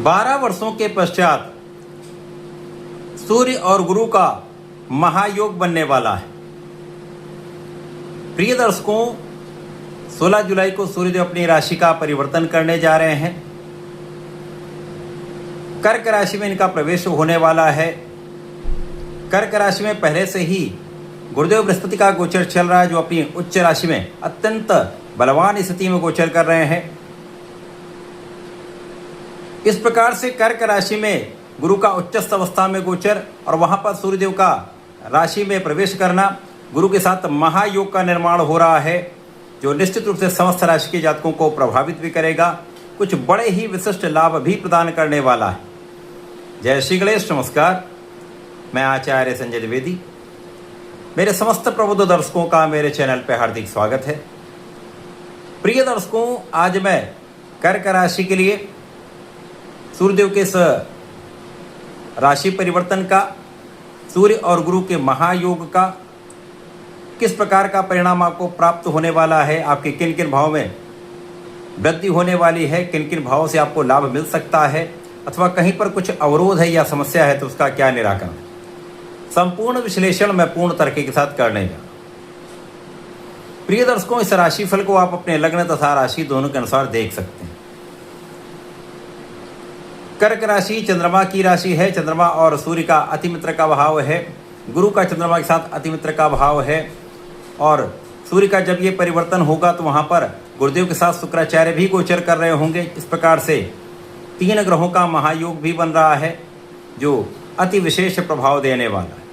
12 वर्षों के पश्चात सूर्य और गुरु का महायोग बनने वाला है। प्रिय दर्शकों, 16 जुलाई को सूर्यदेव अपनी राशि का परिवर्तन करने जा रहे हैं। कर्क राशि में इनका प्रवेश होने वाला है। कर्क राशि में पहले से ही गुरुदेव बृहस्पति का गोचर चल रहा है, जो अपनी उच्च राशि में अत्यंत बलवान स्थिति में गोचर कर रहे हैं। इस प्रकार से कर्क राशि में गुरु का उच्चस्थ अवस्था में गोचर और वहां पर सूर्यदेव का राशि में प्रवेश करना, गुरु के साथ महायोग का निर्माण हो रहा है, जो निश्चित रूप से समस्त राशि के जातकों को प्रभावित भी करेगा, कुछ बड़े ही विशिष्ट लाभ भी प्रदान करने वाला है। जय श्री गणेश। नमस्कार, मैं आचार्य संजय द्विवेदी। मेरे समस्त प्रबुद्ध दर्शकों का मेरे चैनल पर हार्दिक स्वागत है। प्रिय दर्शकों, आज मैं कर्क राशि के लिए सूर्यदेव के इस राशि परिवर्तन का, सूर्य और गुरु के महायोग का किस प्रकार का परिणाम आपको प्राप्त होने वाला है, आपके किन किन भावों में वृद्धि होने वाली है, किन किन भावों से आपको लाभ मिल सकता है, अथवा कहीं पर कुछ अवरोध है या समस्या है तो उसका क्या निराकरण है, संपूर्ण विश्लेषण मैं पूर्ण तर्क के साथ करने जा रहा हूं। प्रिय दर्शकों, इस राशिफल को आप अपने लग्न तथा राशि दोनों के अनुसार देख सकते हैं। कर्क राशि चंद्रमा की राशि है। चंद्रमा और सूर्य का अतिमित्र का भाव है। गुरु का चंद्रमा के साथ अतिमित्र का भाव है। और सूर्य का जब ये परिवर्तन होगा तो वहाँ पर गुरुदेव के साथ शुक्राचार्य भी गोचर कर रहे होंगे। इस प्रकार से 3 ग्रहों का महायोग भी बन रहा है, जो अति विशेष प्रभाव देने वाला है।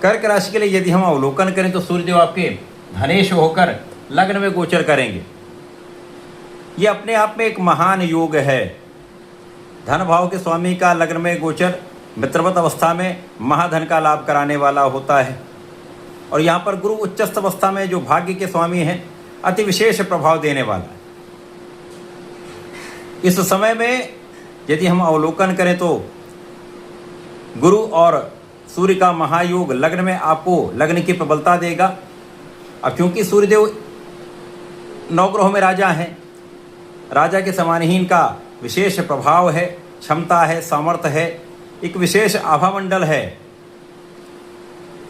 कर्क राशि के लिए यदि हम अवलोकन करें तो सूर्यदेव आपके धनेश होकर लग्न में गोचर करेंगे। ये अपने आप में एक महान योग है। धन भाव के स्वामी का लग्न में गोचर मित्रवत अवस्था में महाधन का लाभ कराने वाला होता है। और यहाँ पर गुरु उच्चस्थ अवस्था में जो भाग्य के स्वामी हैं, अति विशेष प्रभाव देने वाला है। इस समय में यदि हम अवलोकन करें तो गुरु और सूर्य का महायोग लग्न में आपको लग्न की प्रबलता देगा। अब क्योंकि सूर्यदेव 9 ग्रहों में राजा हैं, राजा के समान ही इनका विशेष प्रभाव है, क्षमता है, सामर्थ्य है, एक विशेष आभामंडल है।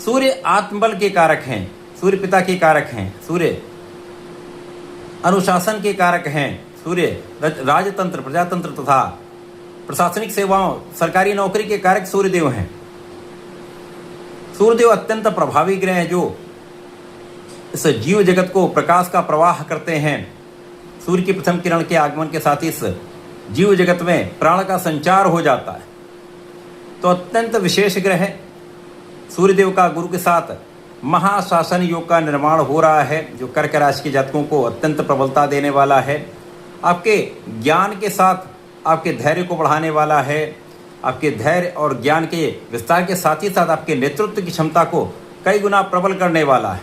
सूर्य आत्मबल के कारक हैं, सूर्य पिता के कारक हैं, सूर्य अनुशासन के कारक हैं, सूर्य राजतंत्र, प्रजातंत्र तथा प्रशासनिक सेवाओं, सरकारी नौकरी के कारक सूर्यदेव हैं। सूर्यदेव अत्यंत प्रभावी ग्रह हैं, जो इस जीव जगत को प्रकाश का प्रवाह करते हैं। सूर्य की प्रथम किरण के आगमन के साथ इस जीव जगत में प्राण का संचार हो जाता है। तो अत्यंत विशेष ग्रह सूर्यदेव का गुरु के साथ महाशासन योग का निर्माण हो रहा है, जो कर्क राशि के जातकों को अत्यंत प्रबलता देने वाला है। आपके ज्ञान के साथ आपके धैर्य को बढ़ाने वाला है। आपके धैर्य और ज्ञान के विस्तार के साथ ही साथ आपके नेतृत्व की क्षमता को कई गुना प्रबल करने वाला है।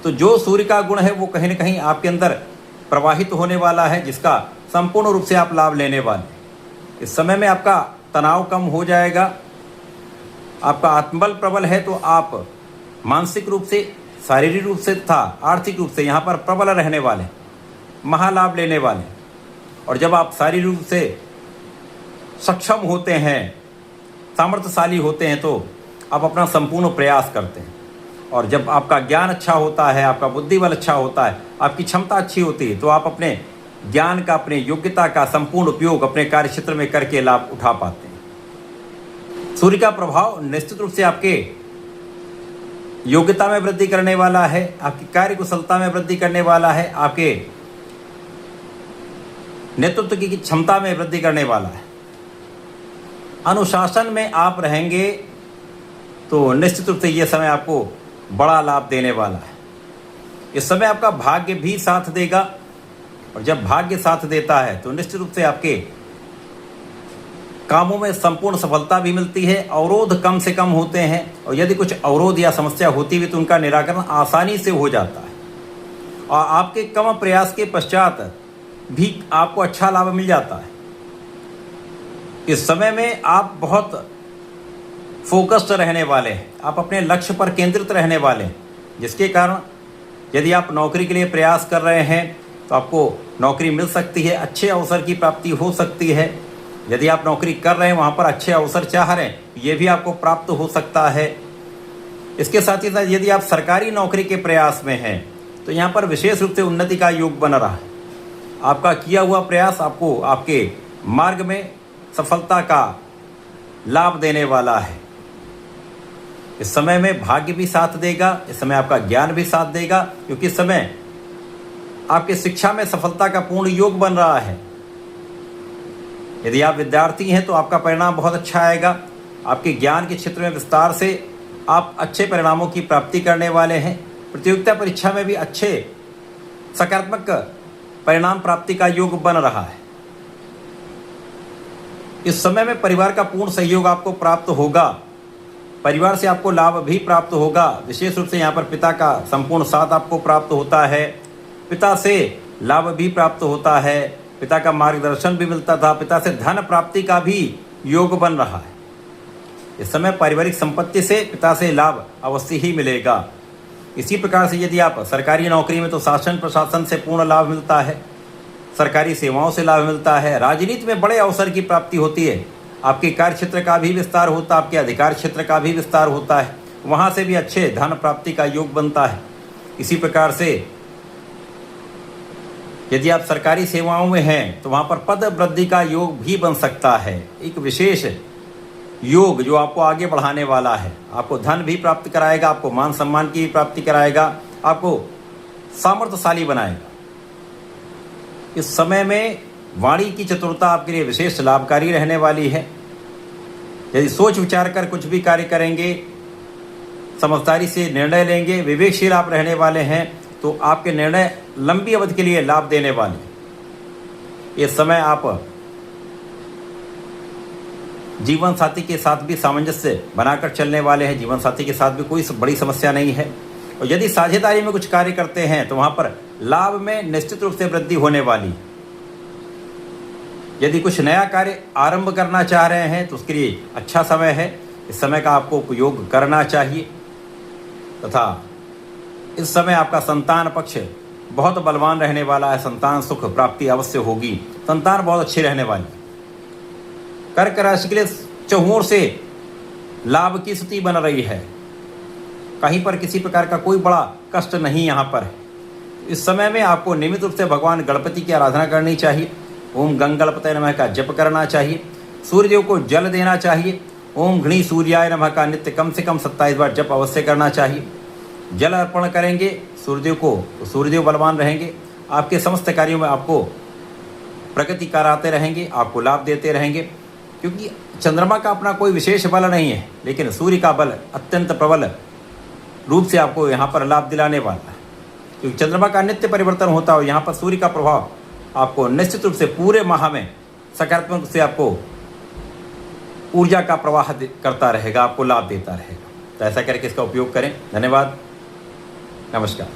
तो जो सूर्य का गुण है वो कहीं न कहीं आपके अंदर प्रवाहित होने वाला है, जिसका संपूर्ण रूप से आप लाभ लेने वाले हैं। इस समय में आपका तनाव कम हो जाएगा। आपका आत्मबल प्रबल है तो आप मानसिक रूप से, शारीरिक रूप से तथा आर्थिक रूप से यहाँ पर प्रबल रहने वाले, महालाभ लेने वाले। और जब आप शारीरिक रूप से सक्षम होते हैं, सामर्थ्यशाली होते हैं, तो आप अपना संपूर्ण प्रयास करते हैं। और जब आपका ज्ञान अच्छा होता है, आपका बुद्धि बल अच्छा होता है, आपकी क्षमता अच्छी होती है, तो आप अपने ज्ञान का, अपने योग्यता का संपूर्ण उपयोग अपने कार्य क्षेत्र में करके लाभ उठा पाते हैं। सूर्य का प्रभाव निश्चित रूप से आपके योग्यता में वृद्धि करने वाला है, आपकी कार्य कुशलता में वृद्धि करने वाला है, आपके नेतृत्व की क्षमता में वृद्धि करने वाला है। अनुशासन में आप रहेंगे तो निश्चित रूप से यह समय आपको बड़ा लाभ देने वाला है। इस समय आपका भाग्य भी साथ देगा। और जब भाग्य साथ देता है तो निश्चित रूप से आपके कामों में संपूर्ण सफलता भी मिलती है। अवरोध कम से कम होते हैं, और यदि कुछ अवरोध या समस्या होती भी तो उनका निराकरण आसानी से हो जाता है। और आपके कम प्रयास के पश्चात भी आपको अच्छा लाभ मिल जाता है। इस समय में आप बहुत फोकस्ड रहने वाले हैं, आप अपने लक्ष्य पर केंद्रित रहने वाले हैं, जिसके कारण यदि आप नौकरी के लिए प्रयास कर रहे हैं, तो आपको नौकरी मिल सकती है, अच्छे अवसर की प्राप्ति हो सकती है। यदि आप नौकरी कर रहे हैं, वहाँ पर अच्छे अवसर चाह रहे हैं, ये भी आपको प्राप्त हो सकता है। इसके साथ ही साथ यदि आप सरकारी नौकरी के प्रयास में हैं तो यहाँ पर विशेष रूप से उन्नति का योग बन रहा है। आपका किया हुआ प्रयास आपको आपके मार्ग में सफलता का लाभ देने वाला है। इस समय में भाग्य भी साथ देगा, इस समय आपका ज्ञान भी साथ देगा, क्योंकि इस समय आपके शिक्षा में सफलता का पूर्ण योग बन रहा है। यदि आप विद्यार्थी हैं तो आपका परिणाम बहुत अच्छा आएगा। आपके ज्ञान के क्षेत्र में विस्तार से आप अच्छे परिणामों की प्राप्ति करने वाले हैं। प्रतियोगिता परीक्षा में भी अच्छे सकारात्मक परिणाम प्राप्ति का योग बन रहा है। इस समय में परिवार का पूर्ण सहयोग आपको प्राप्त होगा। परिवार से आपको लाभ भी प्राप्त होगा। विशेष रूप से यहाँ पर पिता का संपूर्ण साथ आपको प्राप्त होता है। पिता से लाभ भी प्राप्त होता है, पिता का मार्गदर्शन भी मिलता था, पिता से धन प्राप्ति का भी योग बन रहा है। इस समय पारिवारिक संपत्ति से पिता से लाभ अवश्य ही मिलेगा। इसी प्रकार से यदि आप सरकारी नौकरी में तो शासन प्रशासन से पूर्ण लाभ मिलता है, सरकारी सेवाओं से लाभ मिलता है। राजनीति में बड़े अवसर की प्राप्ति होती है। आपके कार्य क्षेत्र का भी विस्तार होता है, आपके अधिकार क्षेत्र का भी विस्तार होता है, वहाँ से भी अच्छे धन प्राप्ति का योग बनता है। इसी प्रकार से यदि आप सरकारी सेवाओं में हैं तो वहाँ पर पद वृद्धि का योग भी बन सकता है। एक विशेष योग जो आपको आगे बढ़ाने वाला है, आपको धन भी प्राप्त कराएगा, आपको मान सम्मान की भी प्राप्ति कराएगा, आपको सामर्थ्यशाली बनाएगा। इस समय में वाणी की चतुरता आपके लिए विशेष लाभकारी रहने वाली है। यदि सोच विचार कर कुछ भी कार्य करेंगे, समझदारी से निर्णय लेंगे, विवेकशील आप रहने वाले हैं, तो आपके निर्णय लंबी अवधि के लिए लाभ देने वाले। इस समय आप जीवन साथी के साथ भी सामंजस्य बनाकर चलने वाले हैं। जीवन साथी के साथ भी कोई बड़ी समस्या नहीं है। और यदि साझेदारी में कुछ कार्य करते हैं तो वहाँ पर लाभ में निश्चित रूप से वृद्धि होने वाली। यदि कुछ नया कार्य आरंभ करना चाह रहे हैं तो उसके लिए अच्छा समय है। इस समय का आपको उपयोग करना चाहिए तथा इस समय आपका संतान पक्ष बहुत बलवान रहने वाला है। संतान सुख प्राप्ति अवश्य होगी, संतान बहुत अच्छी रहने वाली। कर्क राशि के लिए चहुओं से लाभ की स्थिति बन रही है। कहीं पर किसी प्रकार का कोई बड़ा कष्ट नहीं यहाँ पर है। इस समय में आपको नियमित रूप से भगवान गणपति की आराधना करनी चाहिए। ओम गंगणपतये नमः का जप करना चाहिए। सूर्यदेव को जल देना चाहिए। ओम घृणी सूर्याय नमः का नित्य कम से कम 27 बार जप अवश्य करना चाहिए। जल अर्पण करेंगे सूर्यदेव को तो सूर्यदेव बलवान रहेंगे। आपके समस्त कार्यों में आपको प्रगति कराते रहेंगे, आपको लाभ देते रहेंगे। क्योंकि चंद्रमा का अपना कोई विशेष बल नहीं है, लेकिन सूर्य का बल अत्यंत प्रबल रूप से आपको यहाँ पर लाभ दिलाने वाला है। क्योंकि चंद्रमा का नित्य परिवर्तन होता है, यहाँ पर सूर्य का प्रभाव आपको निश्चित रूप से पूरे माह में सकारात्मक रूप से आपको ऊर्जा का प्रवाह करता रहेगा, आपको लाभ देता रहेगा। तो ऐसा करके इसका उपयोग करें। धन्यवाद, नमस्कार।